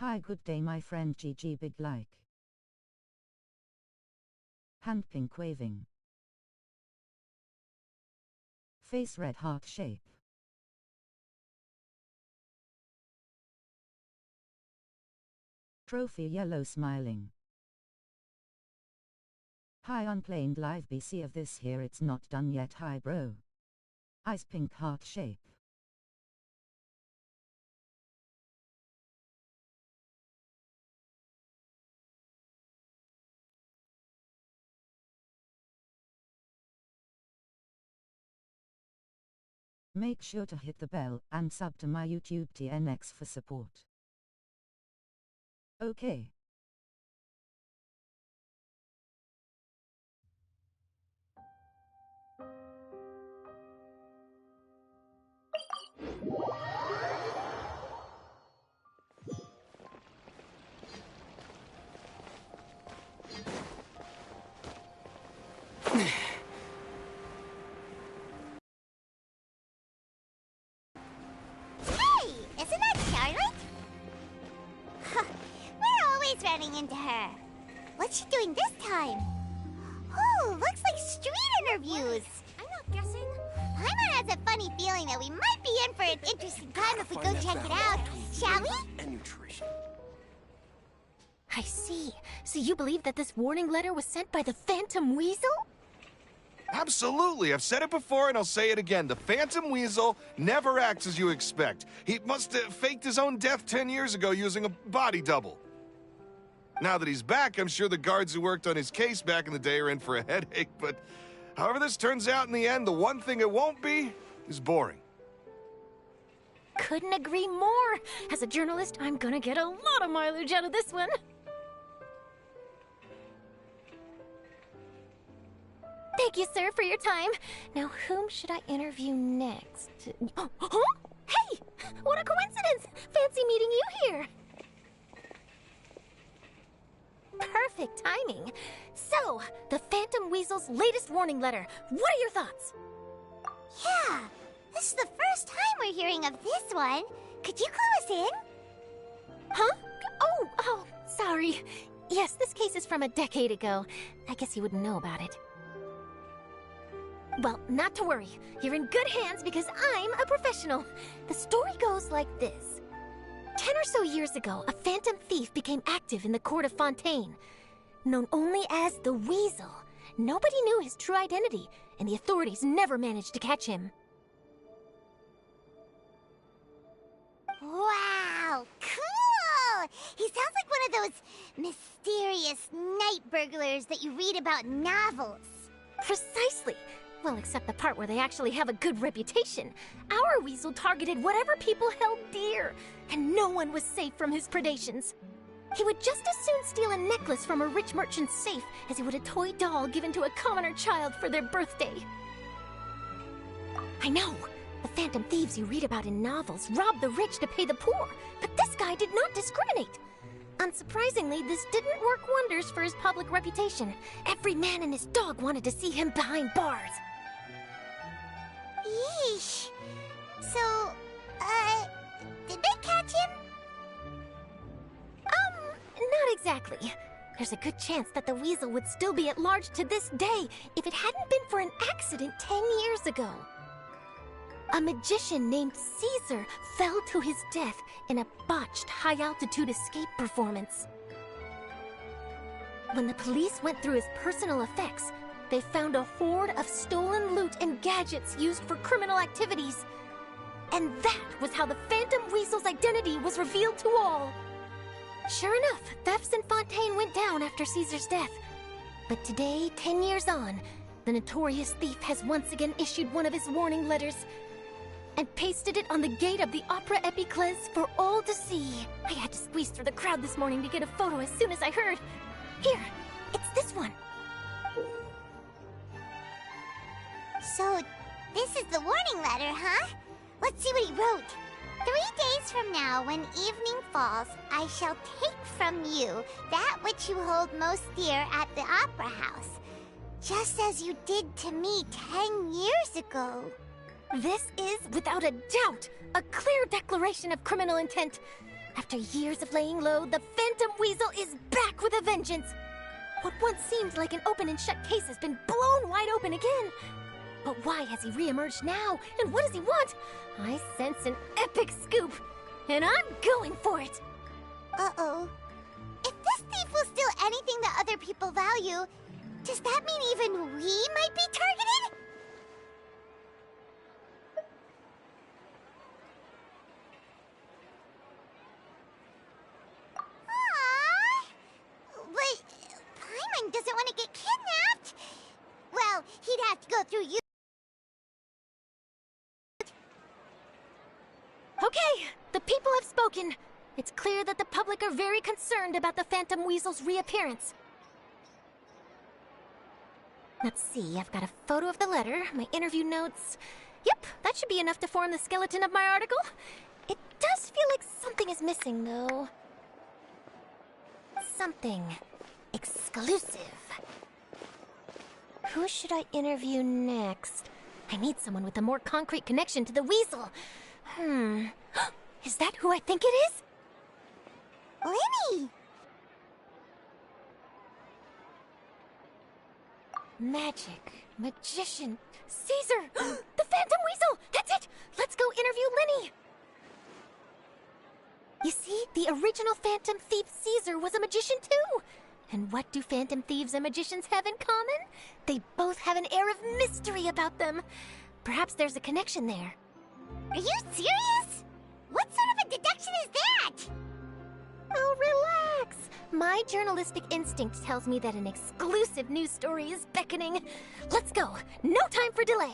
Hi, good day, my friend GG Big Like. Hand pink waving. Face red heart shape. Trophy yellow smiling. Hi, unplaned live BC of this here, it's not done yet. Hi bro. Ice pink heart shape. Make sure to hit the bell and sub to my YouTube TNX for support. Okay. Running into her. What's she doing this time? Oh, looks like street interviews. I'm not guessing. Paimon has a funny feeling that we might be in for an interesting time if we go check it out. Shall we? And nutrition. I see. So you believe that this warning letter was sent by the Phantom Weasel? Absolutely. I've said it before and I'll say it again. The Phantom Weasel never acts as you expect. He must have faked his own death 10 years ago using a body double. Now that he's back, I'm sure the guards who worked on his case back in the day are in for a headache, but however this turns out in the end, the one thing it won't be is boring. Couldn't agree more. As a journalist, I'm gonna get a lot of mileage out of this one. Thank you, sir, for your time. Now, whom should I interview next? Huh? Hey! What a coincidence! Fancy meeting you here. Perfect timing. So, the Phantom Weasel's latest warning letter. What are your thoughts? Yeah, this is the first time we're hearing of this one. Could you clue us in? Huh? Oh, sorry. Yes, this case is from a decade ago. I guess you wouldn't know about it. Well, not to worry. You're in good hands because I'm a professional. The story goes like this. 10 or so years ago, a phantom thief became active in the court of Fontaine. Known only as the Weasel, nobody knew his true identity, and the authorities never managed to catch him. Wow, cool! He sounds like one of those mysterious night burglars that you read about in novels. Precisely. Well, except the part where they actually have a good reputation. Our Weasel targeted whatever people held dear, and no one was safe from his predations. He would just as soon steal a necklace from a rich merchant's safe as he would a toy doll given to a commoner child for their birthday. I know, the phantom thieves you read about in novels rob the rich to pay the poor, but this guy did not discriminate. Unsurprisingly, this didn't work wonders for his public reputation. Every man and his dog wanted to see him behind bars. Yeesh. So, did they catch him? Not exactly. There's a good chance that the Weasel would still be at large to this day if it hadn't been for an accident 10 years ago. A magician named Caesar fell to his death in a botched high-altitude escape performance. When the police went through his personal effects, they found a hoard of stolen loot and gadgets used for criminal activities. And that was how the Phantom Weasel's identity was revealed to all. Sure enough, thefts in Fontaine went down after Caesar's death. But today, 10 years on, the notorious thief has once again issued one of his warning letters and pasted it on the gate of the Opera Epiclese for all to see. I had to squeeze through the crowd this morning to get a photo as soon as I heard. Here, it's this one. So, this is the warning letter, huh? Let's see what he wrote. 3 days from now, when evening falls, I shall take from you that which you hold most dear at the Opera House, just as you did to me 10 years ago. This is, without a doubt, a clear declaration of criminal intent. After years of laying low, the Phantom Weasel is back with a vengeance! What once seemed like an open and shut case has been blown wide open again! But why has he re-emerged now? And what does he want? I sense an epic scoop, and I'm going for it! Uh-oh. If this thief will steal anything that other people value, does that mean even we might be targeted? Aww. But Paimon doesn't want to get kidnapped. Well, he'd have to go through you. Okay, the people have spoken. It's clear that the public are very concerned about the Phantom Weasel's reappearance. Let's see, I've got a photo of the letter, my interview notes. Yep, that should be enough to form the skeleton of my article. It does feel like something is missing, though. Something exclusive. Who should I interview next? I need someone with a more concrete connection to the Weasel. Is that who I think it is? Lenny! Magic, magician, Caesar! The Phantom Weasel! That's it! Let's go interview Lenny! You see, the original Phantom Thief Caesar was a magician too! And what do Phantom Thieves and magicians have in common? They both have an air of mystery about them. Perhaps there's a connection there. Are you serious? What sort of a deduction is that? Oh, relax! My journalistic instinct tells me that an exclusive news story is beckoning. Let's go! No time for delay!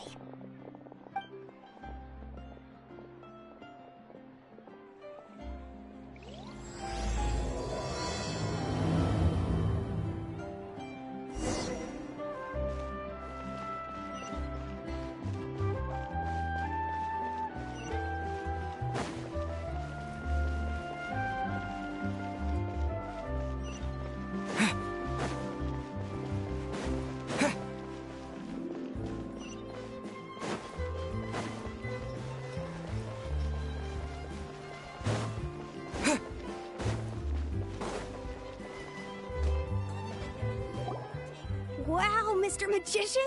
Wow, Mr. Magician!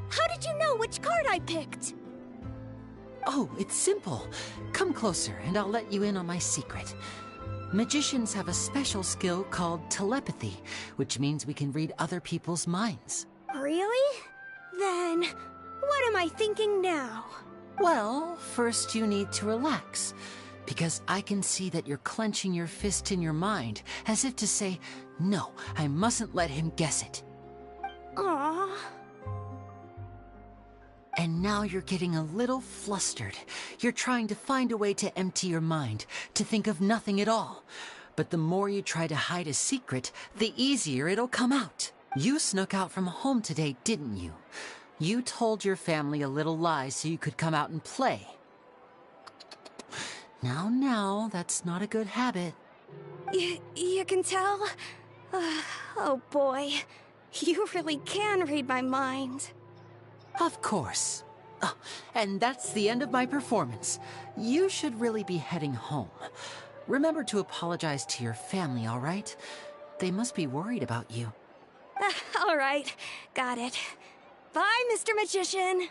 How did you know which card I picked? Oh, it's simple. Come closer and I'll let you in on my secret. Magicians have a special skill called telepathy, which means we can read other people's minds. Really? Then, what am I thinking now? Well, first you need to relax, because I can see that you're clenching your fist in your mind, as if to say, no, I mustn't let him guess it. Aww. And now you're getting a little flustered. You're trying to find a way to empty your mind, to think of nothing at all. But the more you try to hide a secret, the easier it'll come out. You snuck out from home today, didn't you? You told your family a little lie so you could come out and play. Now, that's not a good habit. You can tell? Oh boy, you really can read my mind. Of course. Oh, and that's the end of my performance. You should really be heading home. Remember to apologize to your family, all right? They must be worried about you. All right, got it. Bye, Mr. Magician.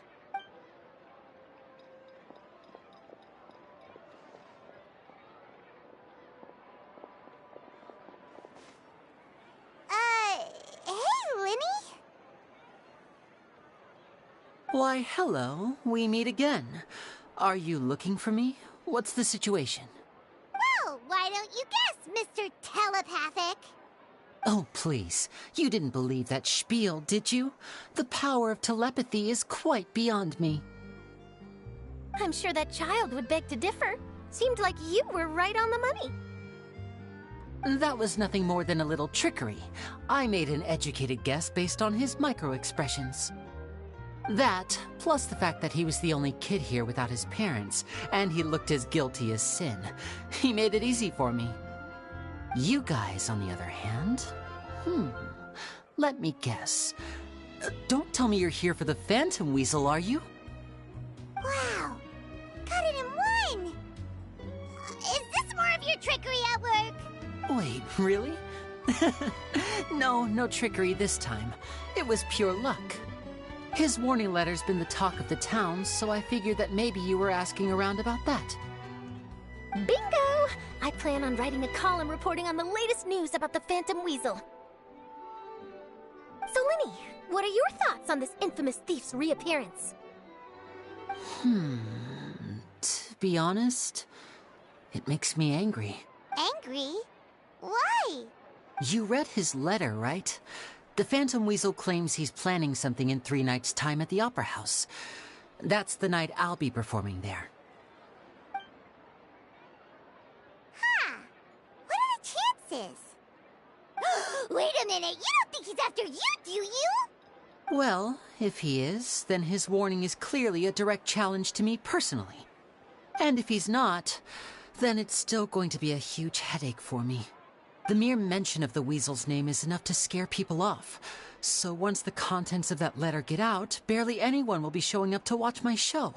Hey, Lenny? Why, hello. We meet again. Are you looking for me? What's the situation? Well, why don't you guess, Mr. Telepathic? Oh, please. You didn't believe that spiel, did you? The power of telepathy is quite beyond me. I'm sure that child would beg to differ. Seemed like you were right on the money. That was nothing more than a little trickery. I made an educated guess based on his micro-expressions. That, plus the fact that he was the only kid here without his parents, and he looked as guilty as sin. He made it easy for me. You guys, on the other hand, let me guess. Don't tell me you're here for the Phantom Weasel, are you? Wow, got it in one! Is this more of your trickery at work? Wait, really? No trickery this time. It was pure luck. His warning letter's been the talk of the town, so I figured that maybe you were asking around about that. Bingo! I plan on writing a column reporting on the latest news about the Phantom Weasel. So, Linny, what are your thoughts on this infamous thief's reappearance? To be honest, it makes me angry. Angry? Why? You read his letter, right? The Phantom Weasel claims he's planning something in 3 nights' time at the Opera House. That's the night I'll be performing there. Huh. What are the chances? Wait a minute, you don't think he's after you, do you? Well, if he is, then his warning is clearly a direct challenge to me personally. And if he's not, then it's still going to be a huge headache for me. The mere mention of the Weasel's name is enough to scare people off. So once the contents of that letter get out, barely anyone will be showing up to watch my show.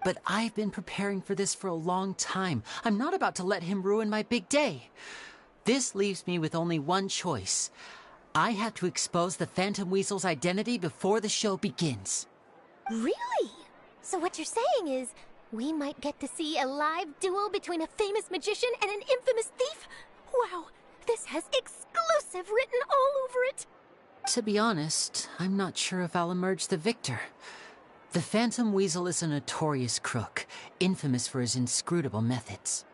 But I've been preparing for this for a long time. I'm not about to let him ruin my big day. This leaves me with only one choice. I have to expose the Phantom Weasel's identity before the show begins. Really? So what you're saying is, we might get to see a live duel between a famous magician and an infamous thief? Wow, this has exclusive written all over it! To be honest, I'm not sure if I'll emerge the victor. The Phantom Weasel is a notorious crook, infamous for his inscrutable methods.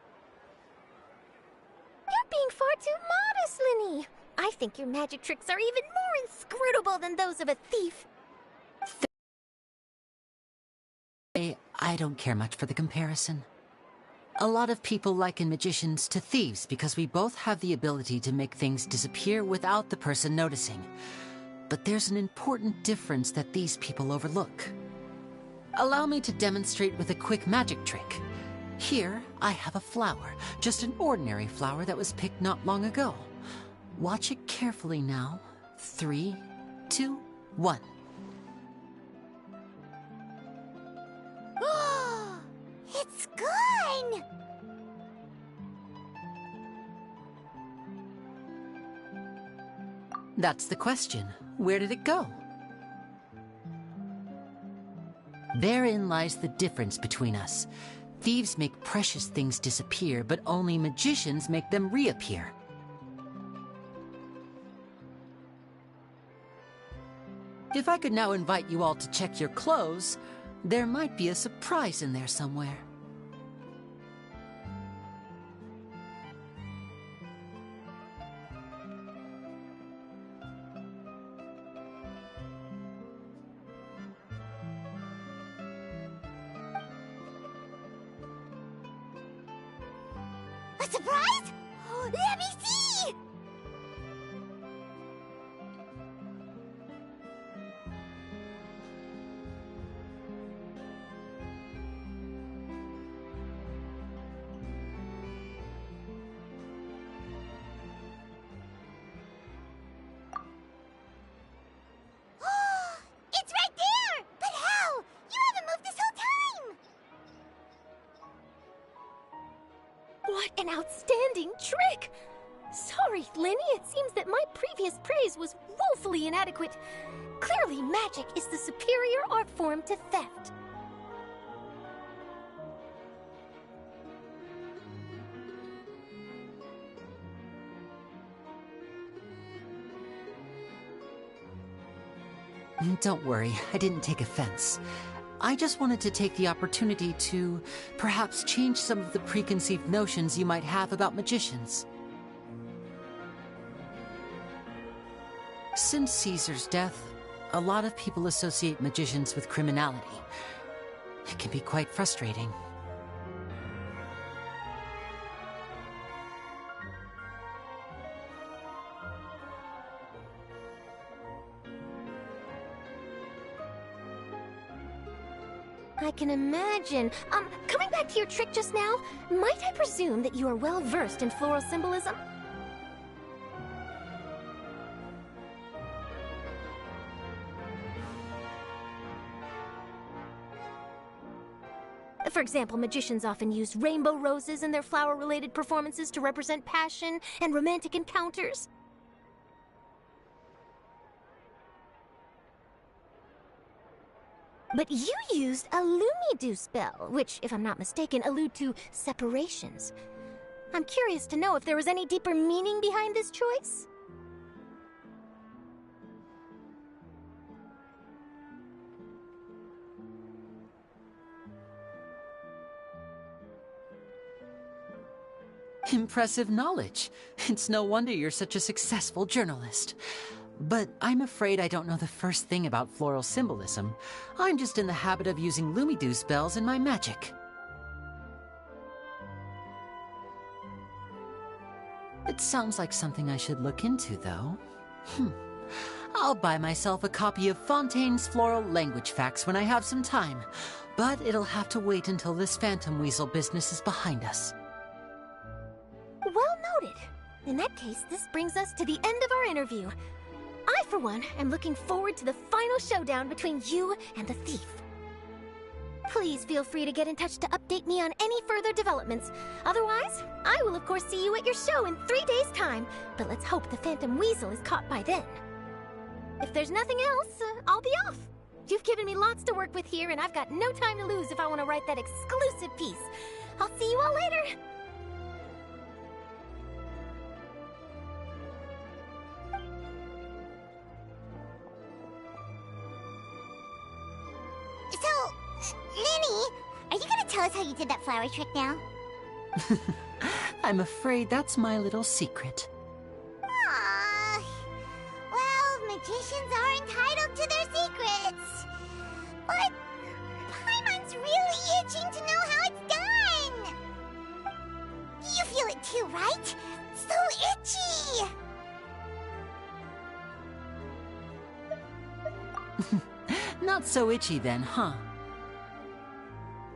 You're being far too modest, Linny. I think your magic tricks are even more inscrutable than those of a thief. I don't care much for the comparison. A lot of people liken magicians to thieves because we both have the ability to make things disappear without the person noticing. But there's an important difference that these people overlook. Allow me to demonstrate with a quick magic trick. Here, I have a flower, just an ordinary flower that was picked not long ago. Watch it carefully now. 3, 2, 1. It's gone! That's the question. Where did it go? Therein lies the difference between us. Thieves make precious things disappear, but only magicians make them reappear. If I could now invite you all to check your clothes, there might be a surprise in there somewhere. A surprise? Let me see! It's right there! But how? You haven't moved this whole time! What an outstanding trick! Sorry, Linny, it seems that my previous praise was woefully inadequate. Clearly, magic is the superior art form to theft. Don't worry, I didn't take offense. I just wanted to take the opportunity to perhaps change some of the preconceived notions you might have about magicians. Since Caesar's death, a lot of people associate magicians with criminality. It can be quite frustrating. I can imagine. Coming back to your trick just now, might I presume that you are well versed in floral symbolism? For example, magicians often use rainbow roses in their flower-related performances to represent passion and romantic encounters. But you used a Lumidu spell, which, if I'm not mistaken, allude to separations. I'm curious to know if there was any deeper meaning behind this choice? Impressive knowledge. It's no wonder you're such a successful journalist. But I'm afraid I don't know the first thing about floral symbolism. I'm just in the habit of using Lumidu spells in my magic. It sounds like something I should look into, though. I'll buy myself a copy of Fontaine's Floral Language Facts when I have some time. But it'll have to wait until this Phantom Weasel business is behind us. Well noted. In that case, this brings us to the end of our interview. I, for one, am looking forward to the final showdown between you and the thief. Please feel free to get in touch to update me on any further developments. Otherwise, I will of course see you at your show in 3 days' time, but let's hope the Phantom Weasel is caught by then. If there's nothing else, I'll be off. You've given me lots to work with here, and I've got no time to lose if I want to write that exclusive piece. I'll see you all later! So, Lenny, are you gonna tell us how you did that flower trick now? I'm afraid that's my little secret. Aww. Well, magicians are entitled to their secrets. But Paimon's really itching to know how it's done. You feel it too, right? So itchy. Not so itchy then, huh?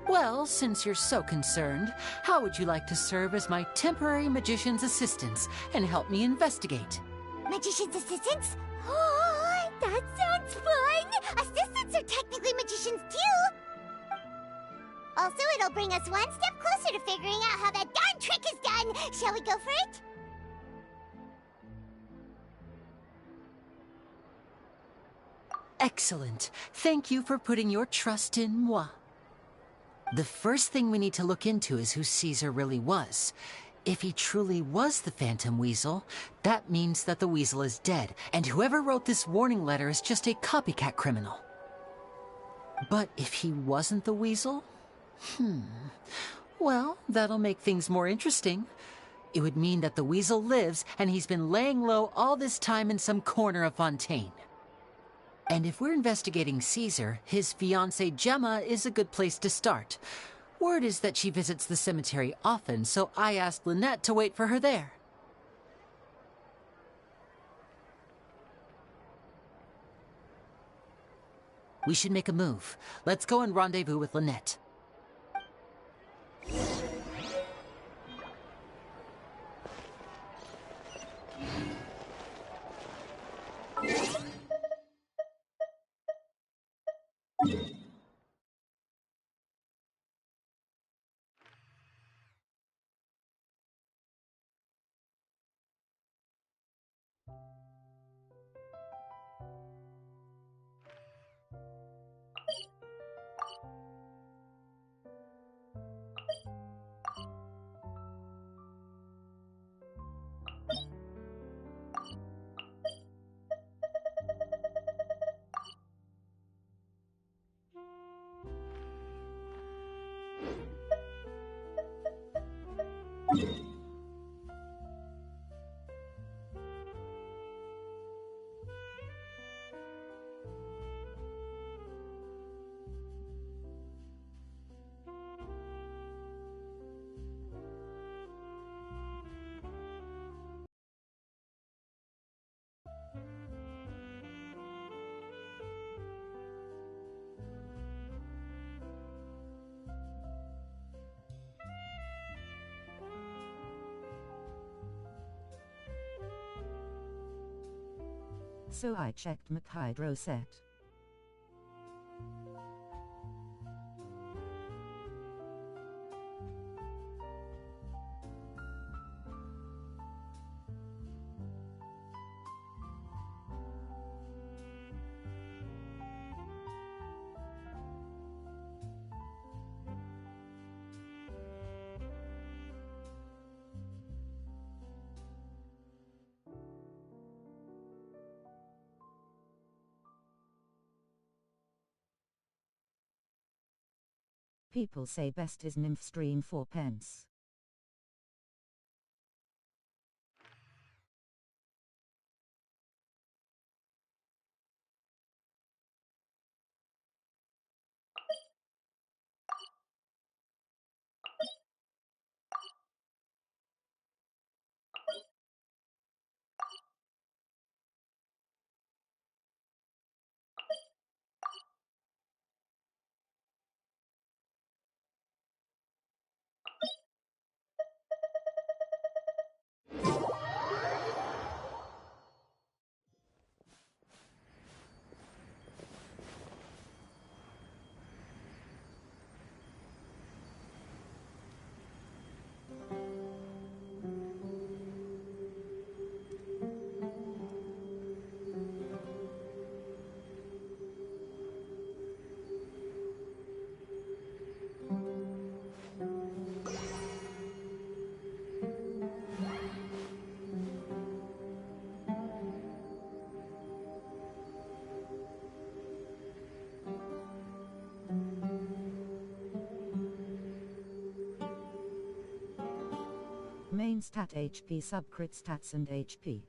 Well, since you're so concerned, how would you like to serve as my temporary magician's assistants and help me investigate? Magician's assistants? Oh, that sounds fun! Assistants are technically magicians too! Also, it'll bring us one step closer to figuring out how that darn trick is done! Shall we go for it? Excellent. Thank you for putting your trust in moi. The first thing we need to look into is who Caesar really was. If he truly was the Phantom Weasel, that means that the Weasel is dead, and whoever wrote this warning letter is just a copycat criminal. But if he wasn't the Weasel? Well, that'll make things more interesting. It would mean that the Weasel lives, and he's been laying low all this time in some corner of Fontaine. And if we're investigating Caesar, his fiancée Gemma is a good place to start. Word is that she visits the cemetery often, so I asked Lynette to wait for her there. We should make a move. Let's go and rendezvous with Lynette. So I checked McHydro set. People say best is nymph stream 4 pence. Main stat HP, subcrit stats and HP.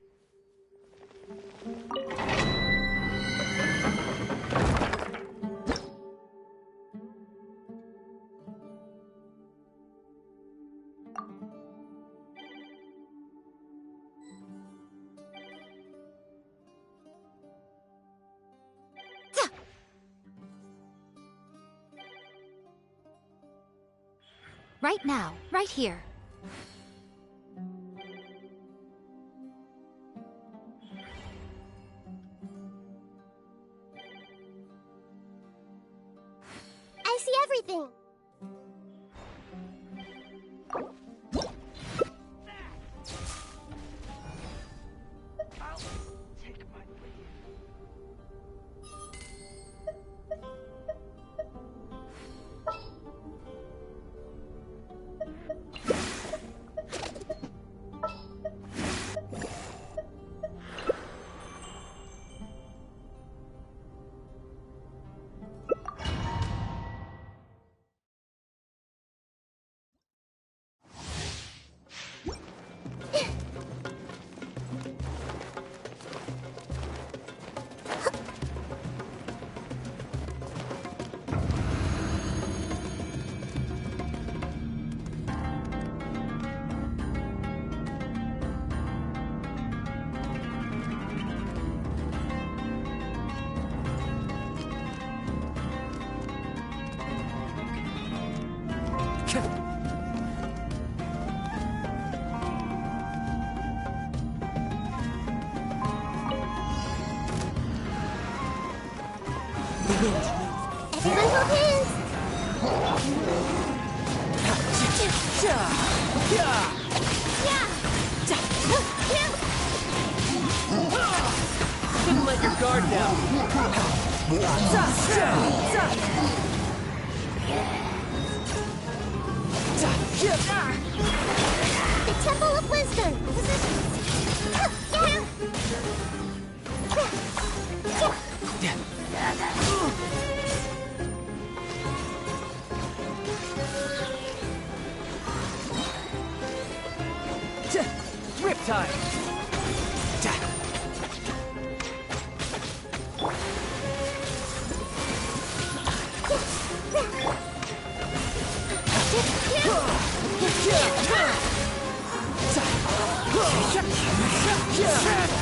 Right now, right here. I see everything. Everyone hold hands. Didn't let your guard down. The Temple of Wisdom. Riptide.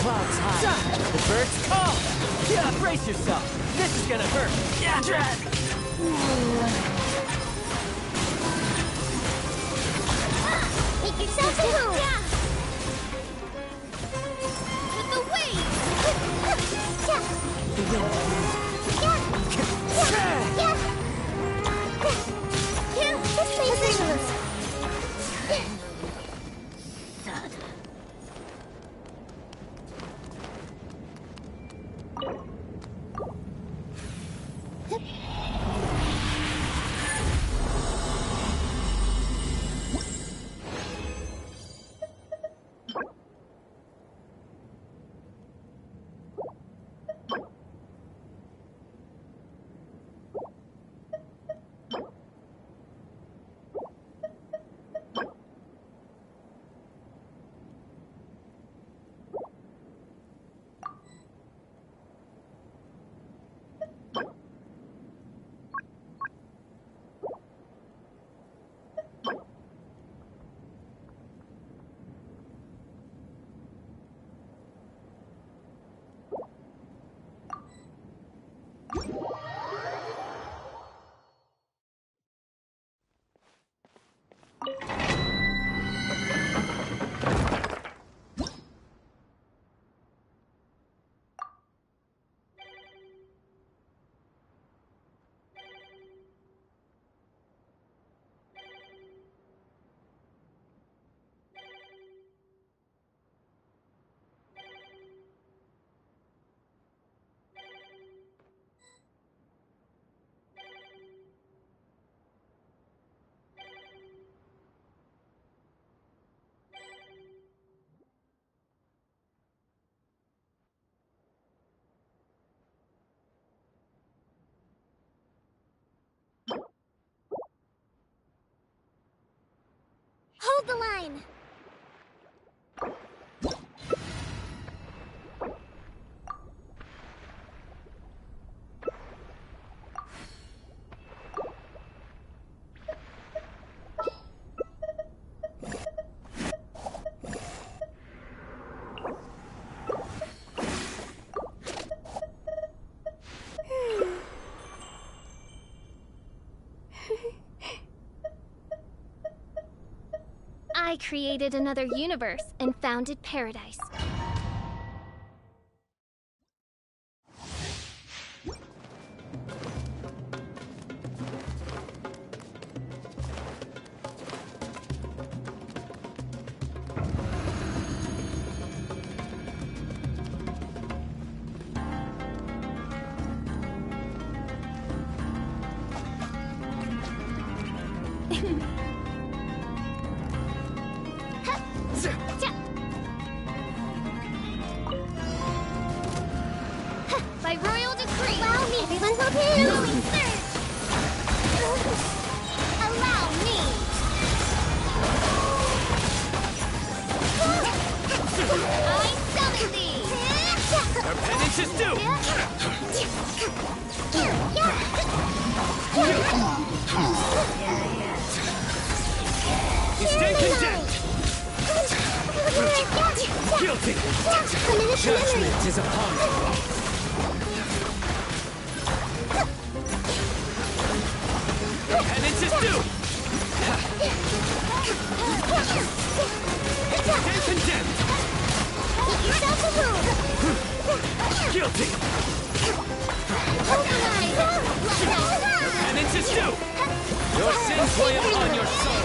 Clouds high. The birds call. Yeah, brace yourself. This is gonna hurt. Make yourself at home. With the I created another universe and founded paradise. By royal decree, Allow me, everyone go here! Blowing surge! Allow me! I summon thee! Our penance is due! You stand condemned! Guilty! Judgment is upon you! Your penance is due! Stand condemned! Guilty! Your penance is due! Your sins weigh upon your soul!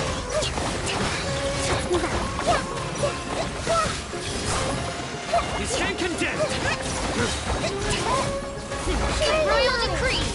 You stand condemned! Royal decree!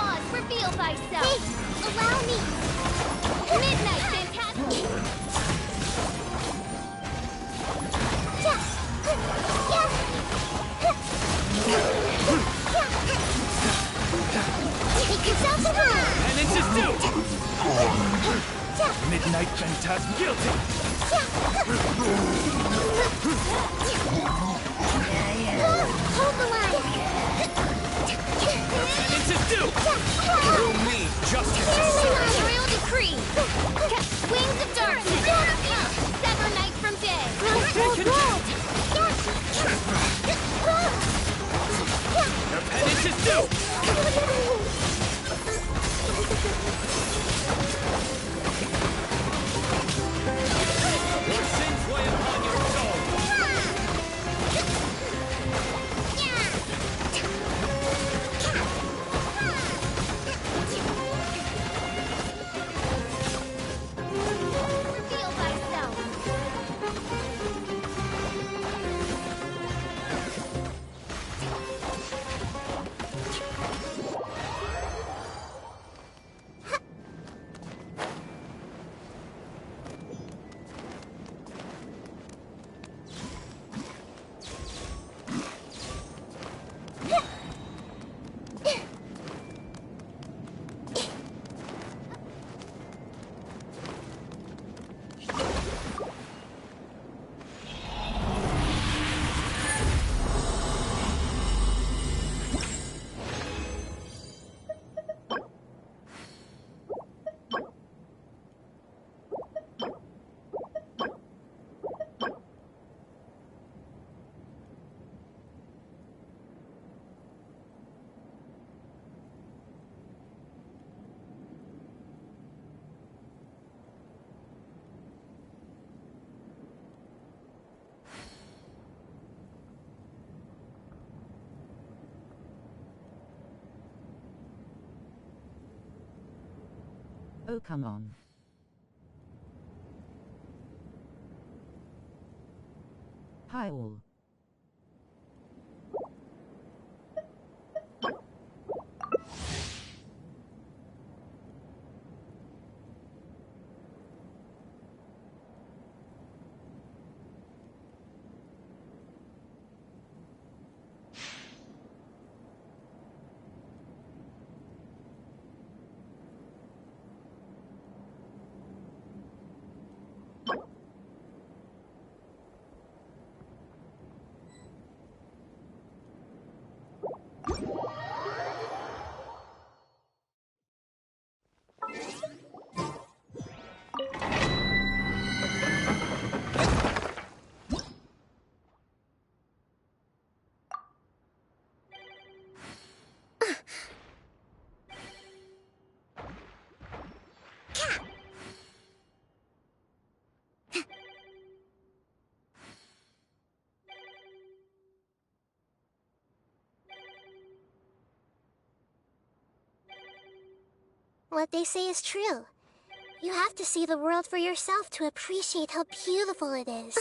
Oz, reveal thyself! Hey, allow me! Midnight, fantastic! Take yourself to her! Penance is due! Midnight Phantasm guilty! Hold the line! Penance is due! Through me, justice is served! Royal decree! Wings of darkness! Sever night from day! Stand condemned! Your penance is due! Your sins weigh upon your soul! Reveal thyself! Oh, come on. Hi all. What they say is true. You have to see the world for yourself to appreciate how beautiful it is.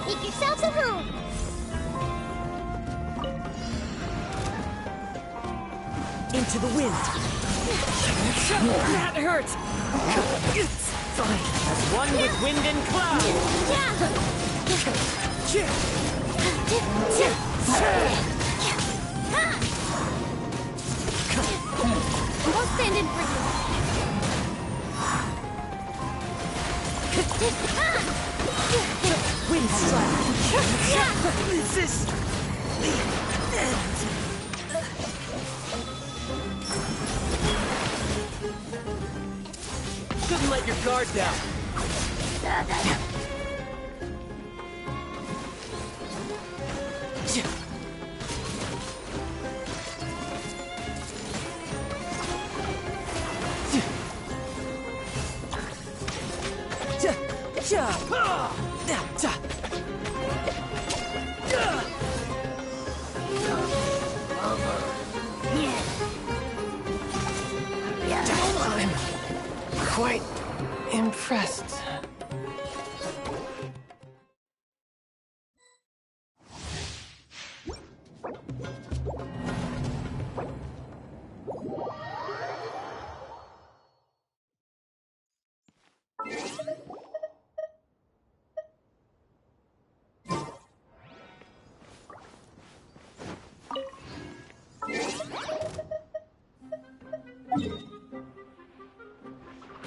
Make yourselves at home. Into the wind. That hurt. Fine. As one with wind and cloud. We'll stand in for you. Wind strike. This is the end. Couldn't let your guard down. I'm quite impressed.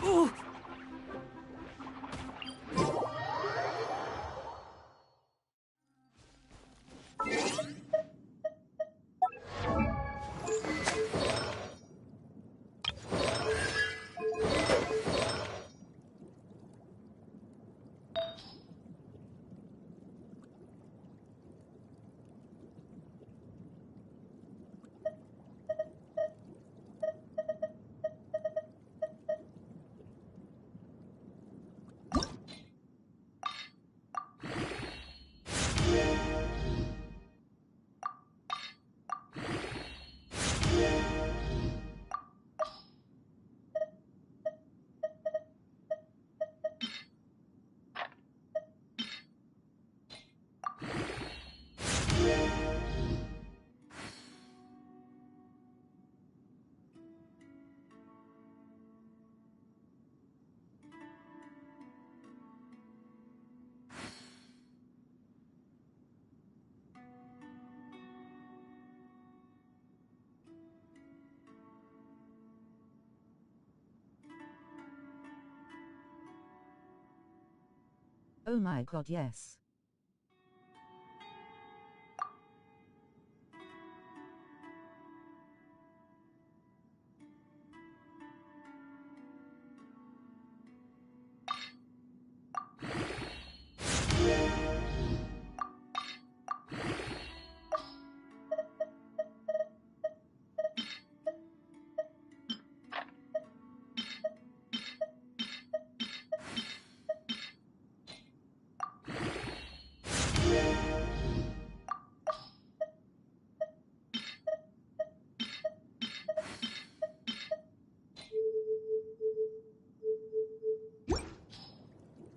Ooh. Oh my god, yes.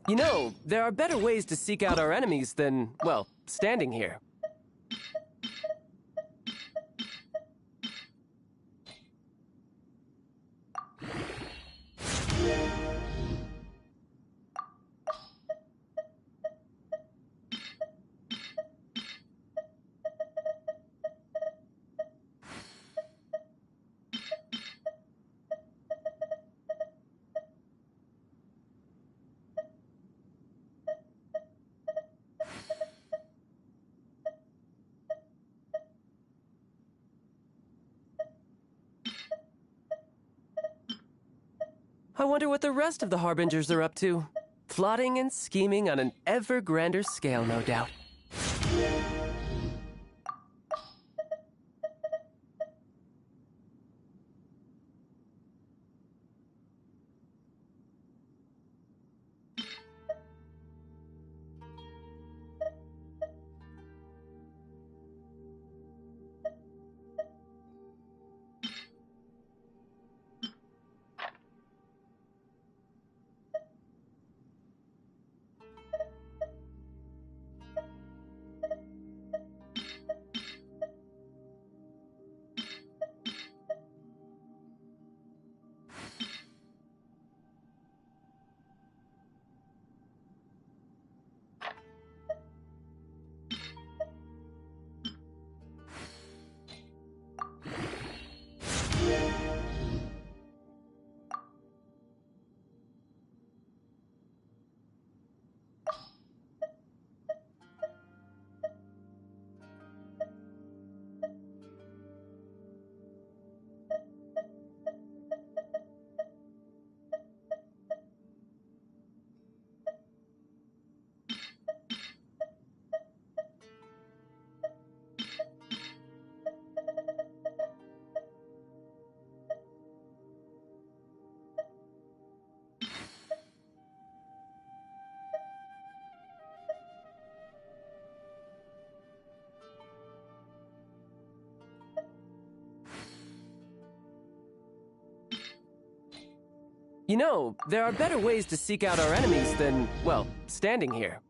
You know, there are better ways to seek out our enemies than, well, standing here. I wonder what the rest of the Harbingers are up to. Plotting and scheming on an ever grander scale, no doubt. You know, there are better ways to seek out our enemies than, well, standing here.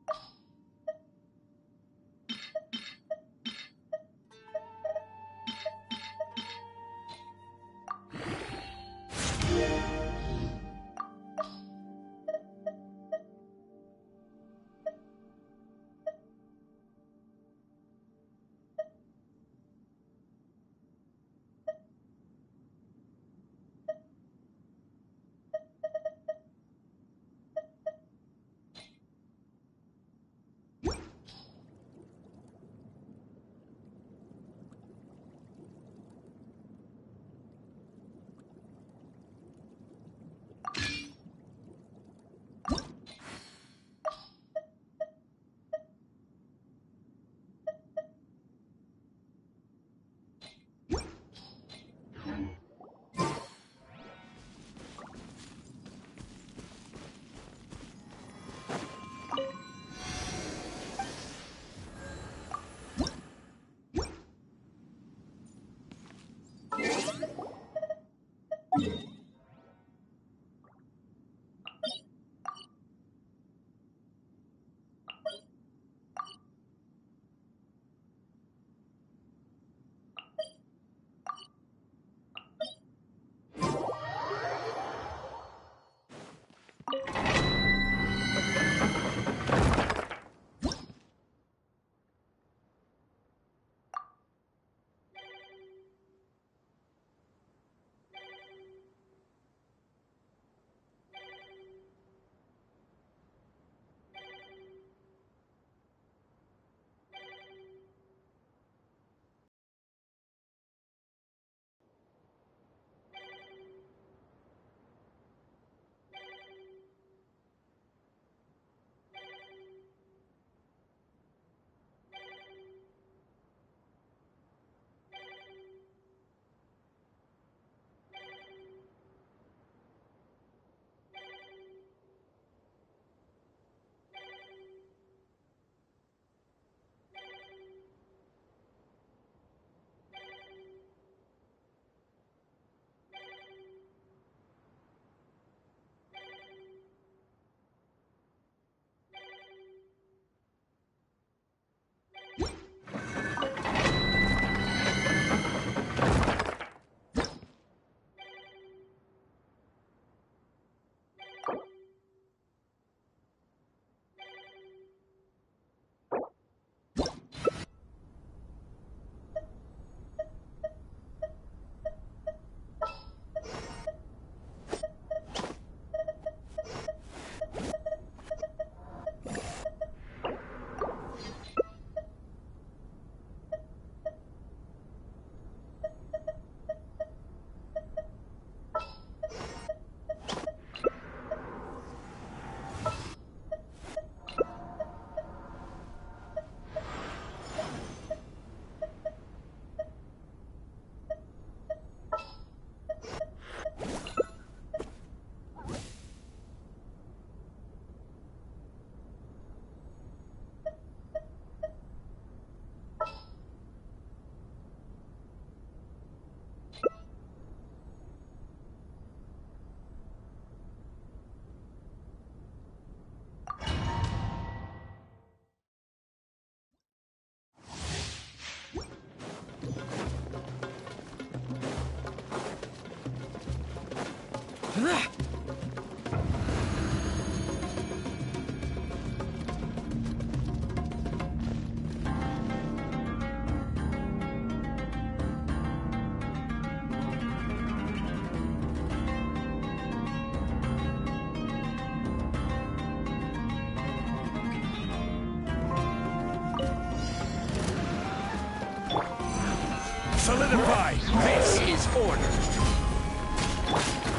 Solidify! This is order!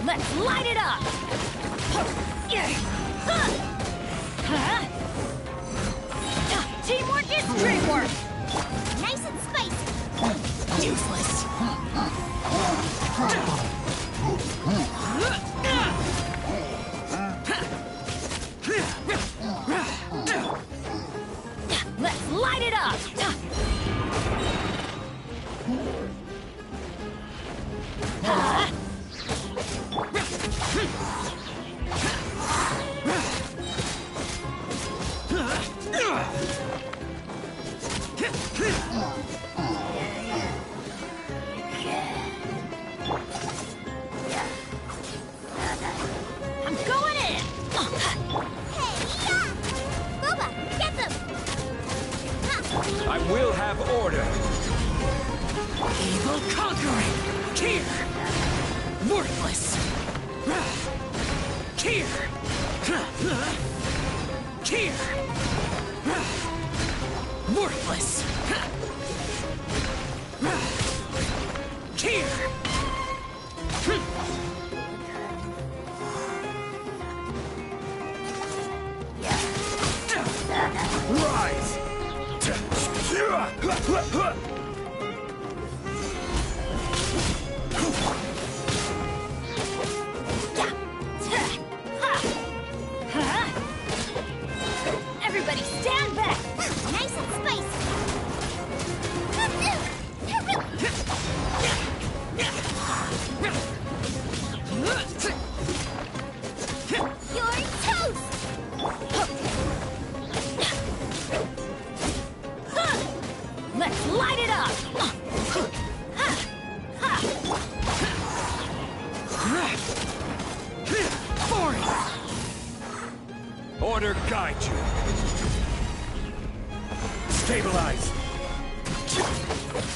Let's light it up! Teamwork is dreamwork! Nice and spicy. Useless! Let's light it up! I'm going in! Hey, yeah! Boba, get them! I will have order! Evil conquering! Here! Worthless! Here! Here! Worthless! Here! Rise! Everybody stand back! Nice and spicy. You're toast! Let's light it up! Order guide you! Stabilize!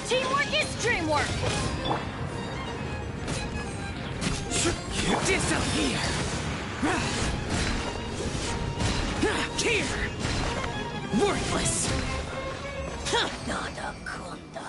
Teamwork is dreamwork! Disappear! Here! Worthless! Nadakunda!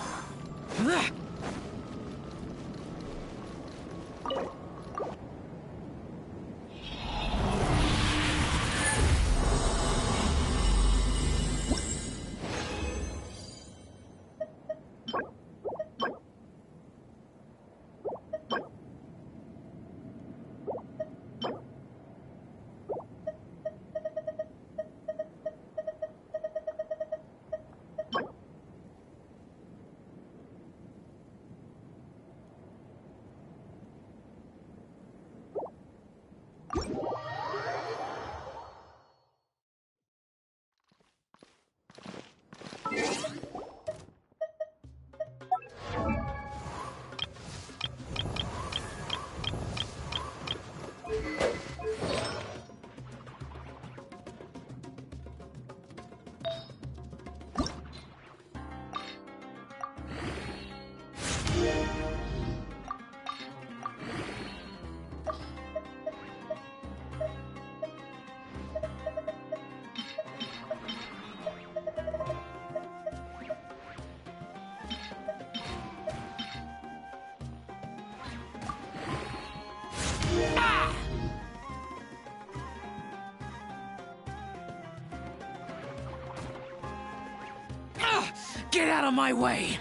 Get out of my way!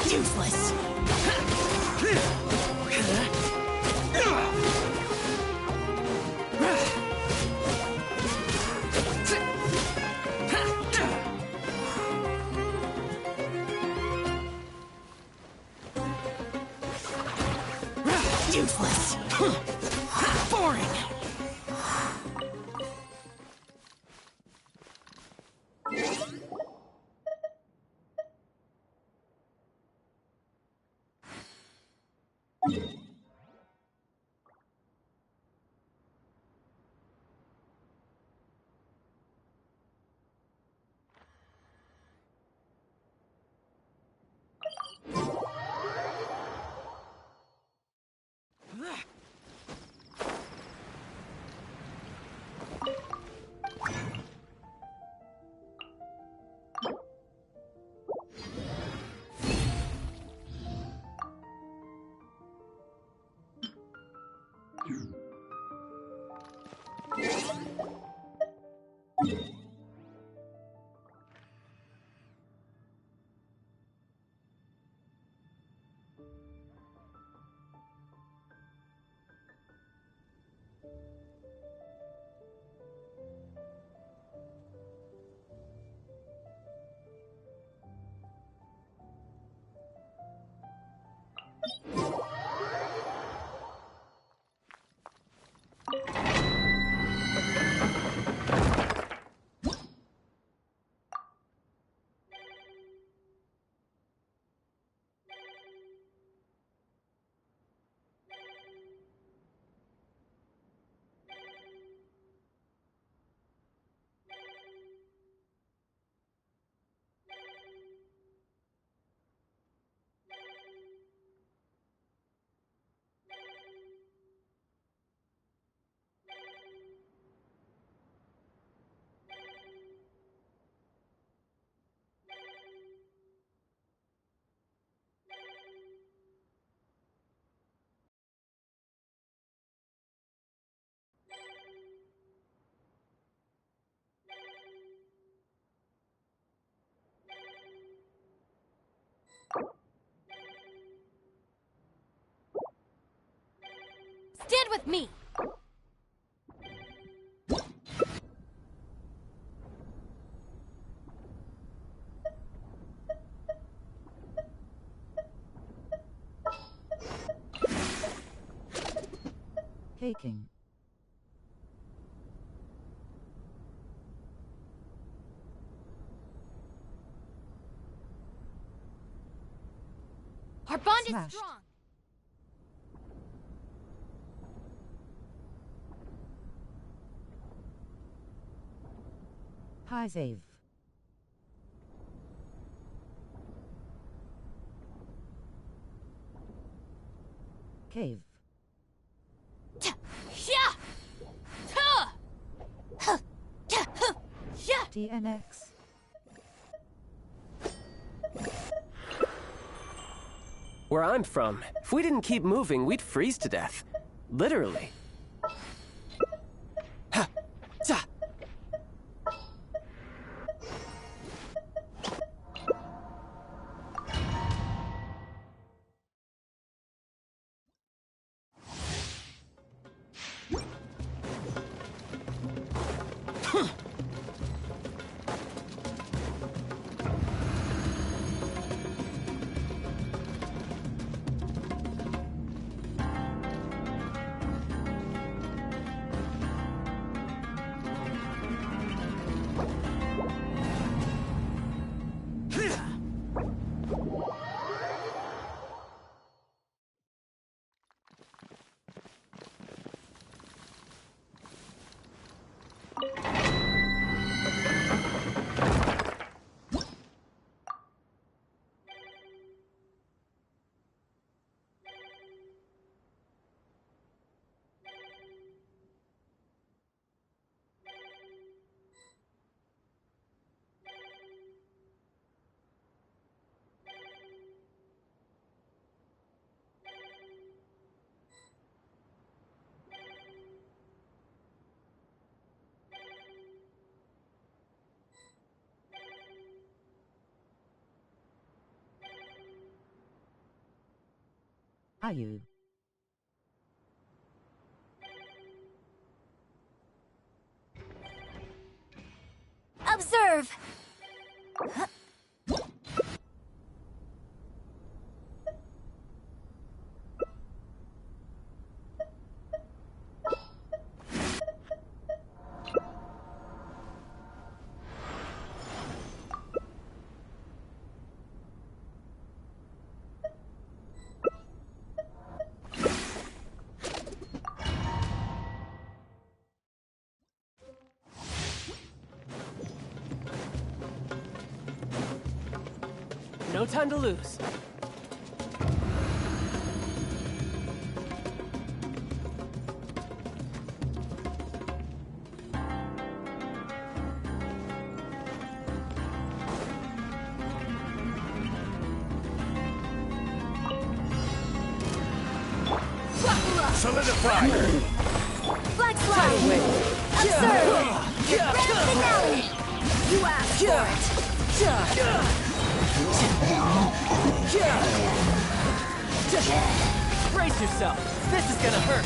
Useless! Useless! Boring! Stand with me! Caking. Our bond Smashed. is strong! High save. Cave. TNX. Where I'm from, if we didn't keep moving, we'd freeze to death. Literally. Ha! Za! Are you? Observe! No time to lose. Solidify! Flag slide! Observe! Grand finale! You asked for it! Brace yourself! This is gonna hurt!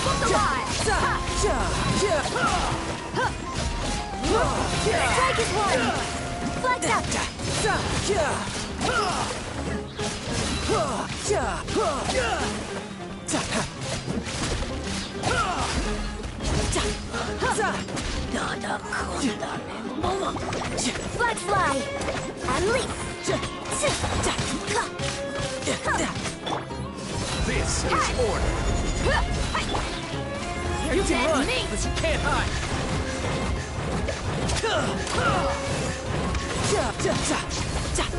Book alive! Strike is one! Flags out! Flag fly! And leap! This is order! You can dead run, meat. but you can't hide! Flags out! Step!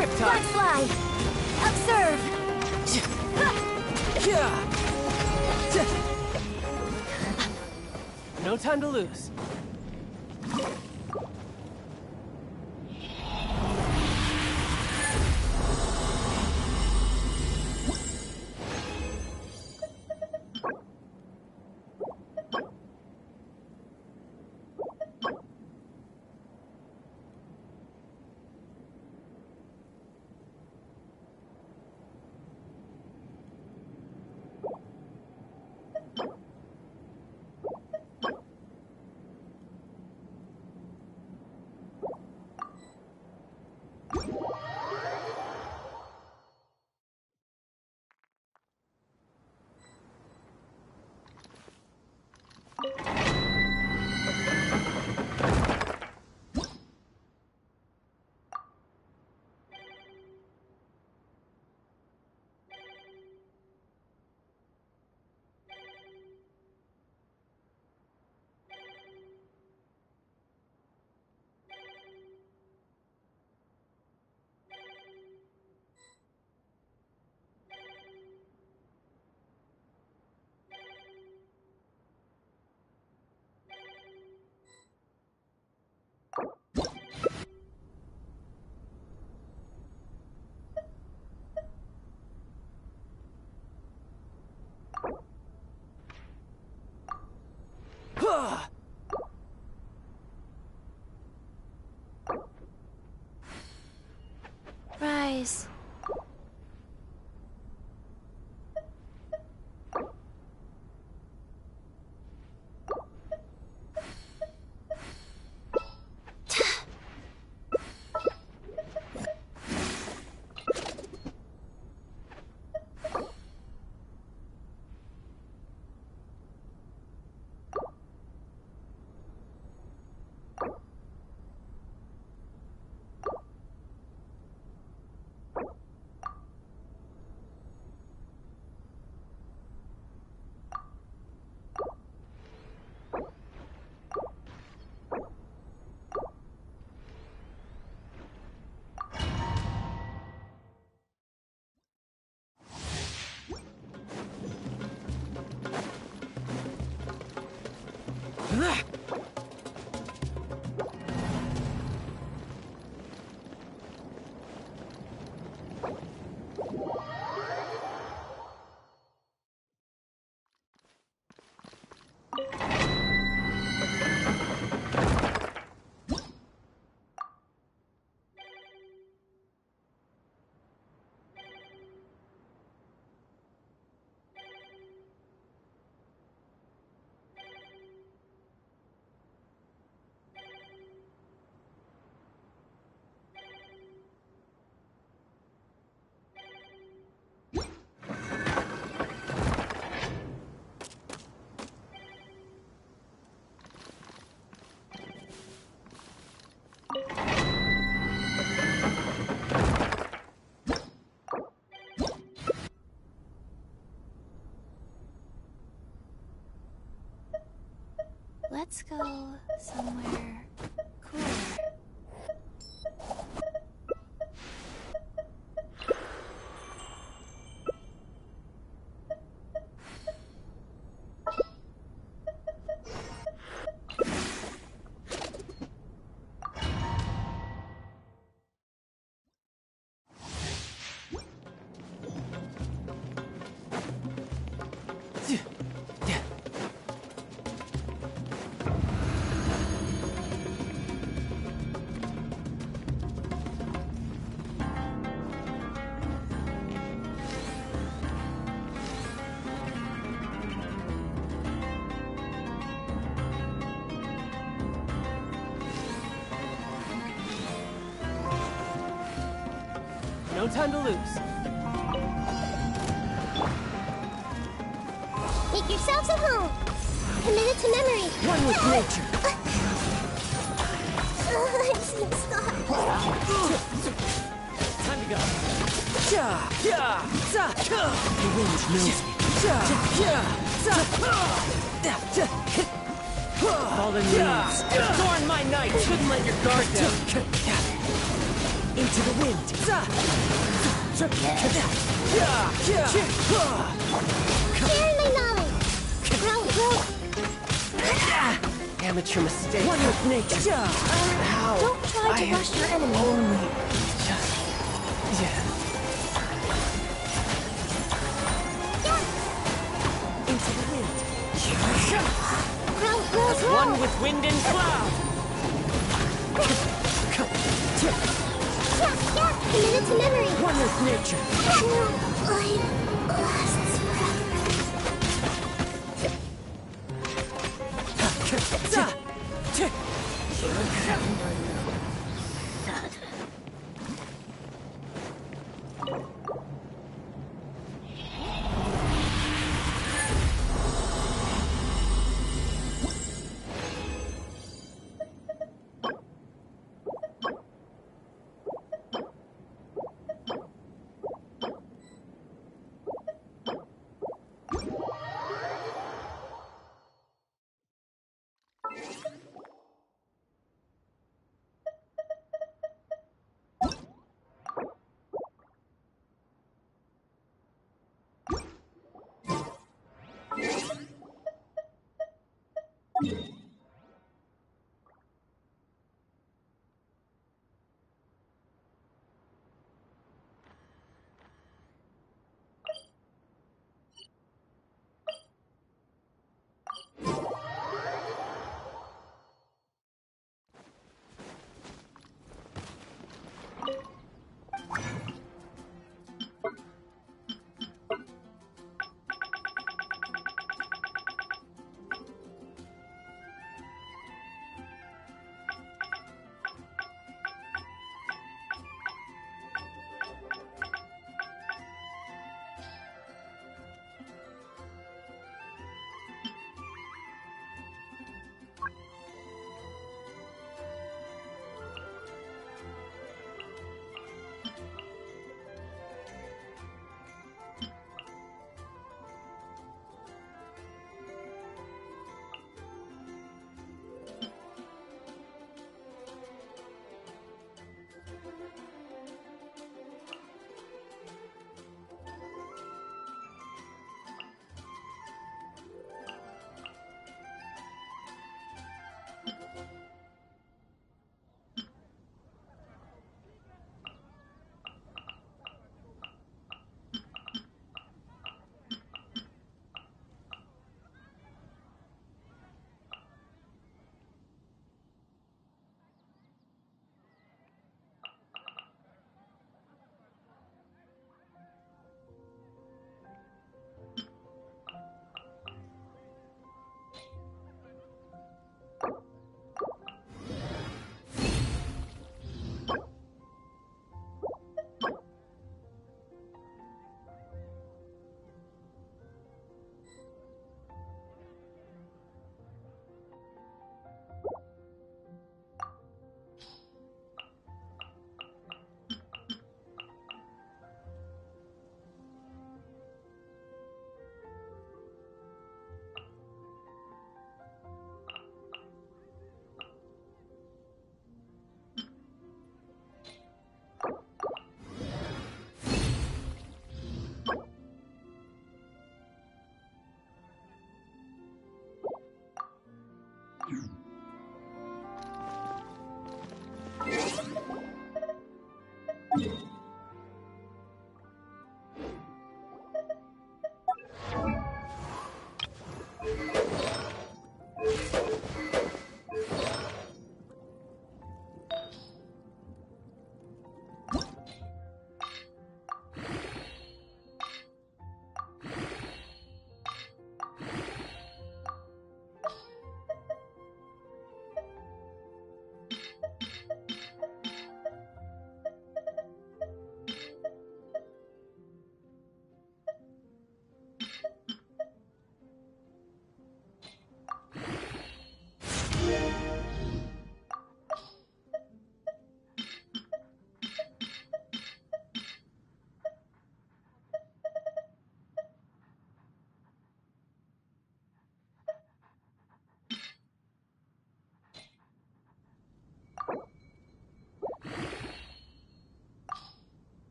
Riptide! Flag fly! Observe! No time to lose. Let's go somewhere cooler. No time to lose. Make yourselves at home. Committed to memory. One with nature. I'm so sorry. Time to go. The wind knows me. Fallen leaves. Adorn my night. Shouldn't let your guard down. Into the wind. Sharing my knowledge. Grow. Amateur mistake. One with nature. How? Don't try to rush your enemy. Only just... Into the wind. Grow. One with wind and cloud. Committed to memory. One with nature. Life lasts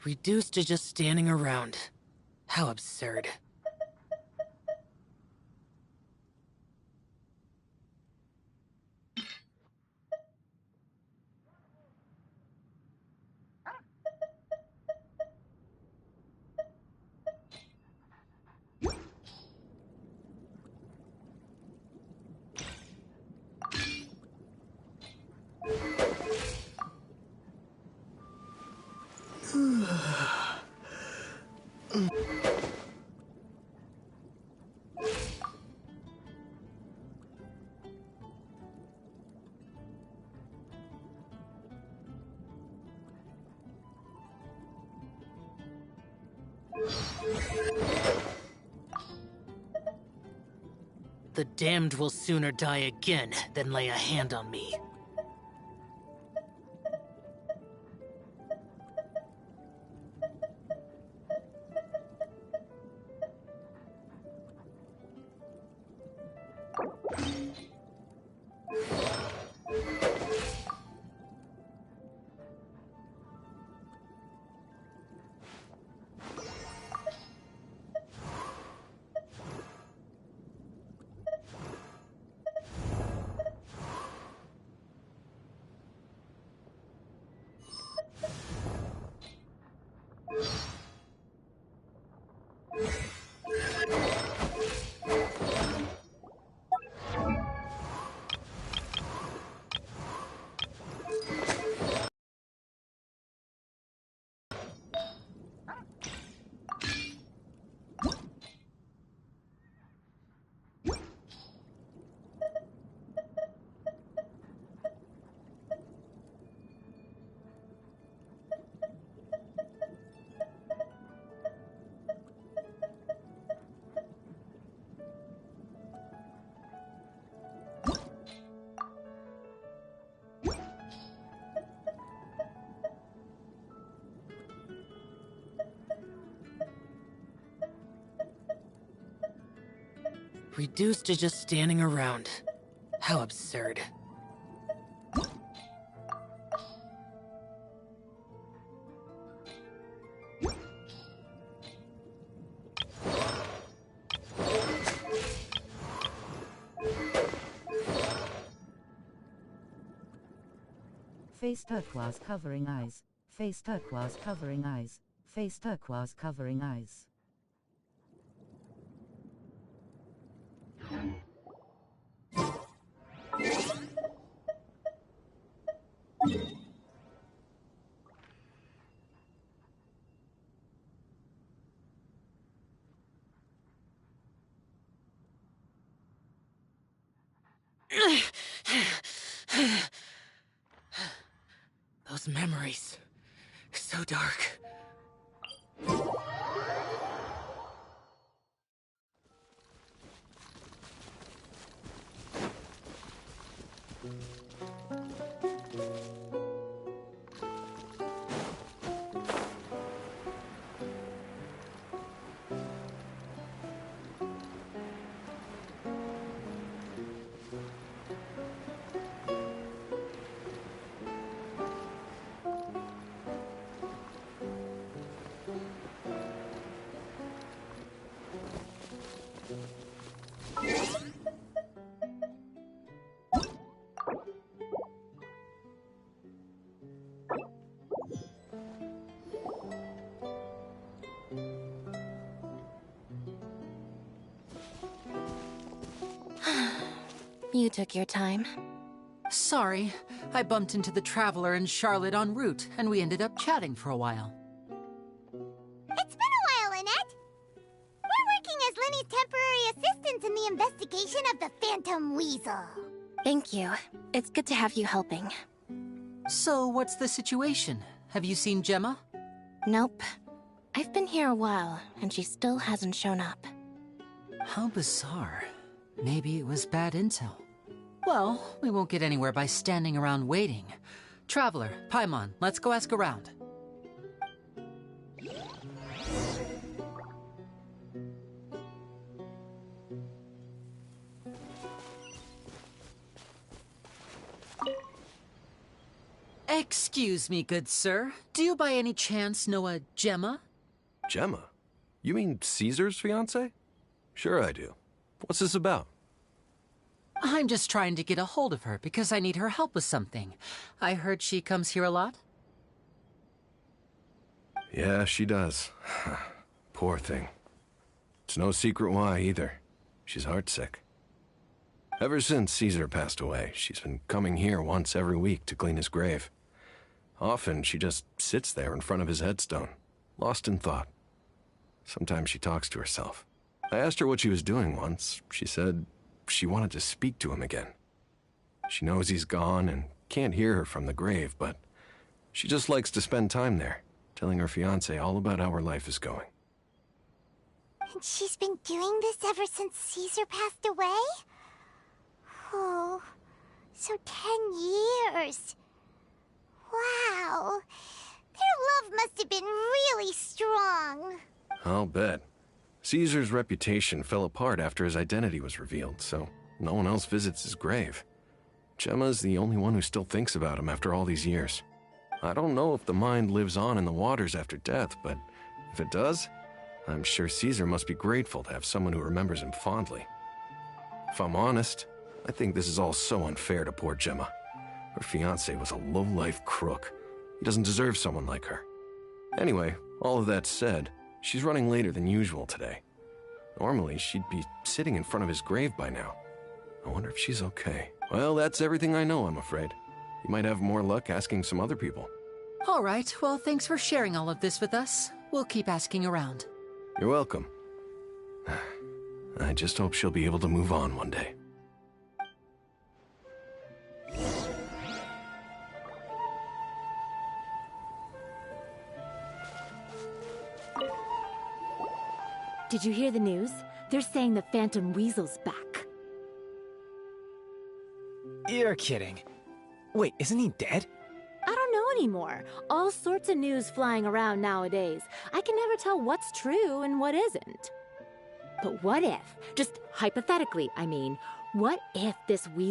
Reduced to just standing around. How absurd. The damned will sooner die again than lay a hand on me. Reduced to just standing around. How absurd. Face turquoise covering eyes. Face turquoise covering eyes. Face turquoise covering eyes. Those memories. So dark. You took your time. Sorry, I bumped into the Traveler and Charlotte en route, and we ended up chatting for a while. It's been a while, Annette. We're working as Lenny's temporary assistants in the investigation of the Phantom Weasel. Thank you. It's good to have you helping. So, what's the situation? Have you seen Gemma? Nope. I've been here a while, and she still hasn't shown up. How bizarre. Maybe it was bad intel. Well, we won't get anywhere by standing around waiting. Traveler, Paimon, let's go ask around. Excuse me, good sir. Do you by any chance know a Gemma? Gemma? You mean Caesar's fiance? Sure I do. What's this about? I'm just trying to get a hold of her because I need her help with something. I heard she comes here a lot. Yeah, she does. Poor thing. It's no secret why, either. She's heartsick. Ever since Caesar passed away, she's been coming here once every week to clean his grave. Often, she just sits there in front of his headstone, lost in thought. Sometimes she talks to herself. I asked her what she was doing once. She said she wanted to speak to him again. She knows he's gone and can't hear her from the grave, but she just likes to spend time there, telling her fiancé all about how her life is going. And she's been doing this ever since Caesar passed away? Oh, so 10 years. Wow. Their love must have been really strong. I'll bet. Caesar's reputation fell apart after his identity was revealed, so no one else visits his grave. Gemma's the only one who still thinks about him after all these years. I don't know if the mind lives on in the waters after death, but if it does, I'm sure Caesar must be grateful to have someone who remembers him fondly. If I'm honest, I think this is all so unfair to poor Gemma. Her fiancé was a low-life crook. He doesn't deserve someone like her. Anyway, all of that said, she's running later than usual today. Normally, she'd be sitting in front of his grave by now. I wonder if she's okay. Well, that's everything I know, I'm afraid. You might have more luck asking some other people. All right, well, thanks for sharing all of this with us. We'll keep asking around. You're welcome. I just hope she'll be able to move on one day. Did you hear the news? They're saying the Phantom Weasel's back. You're kidding. Wait, isn't he dead? I don't know anymore. All sorts of news flying around nowadays. I can never tell what's true and what isn't. But what if, just hypothetically, I mean, what if this weasel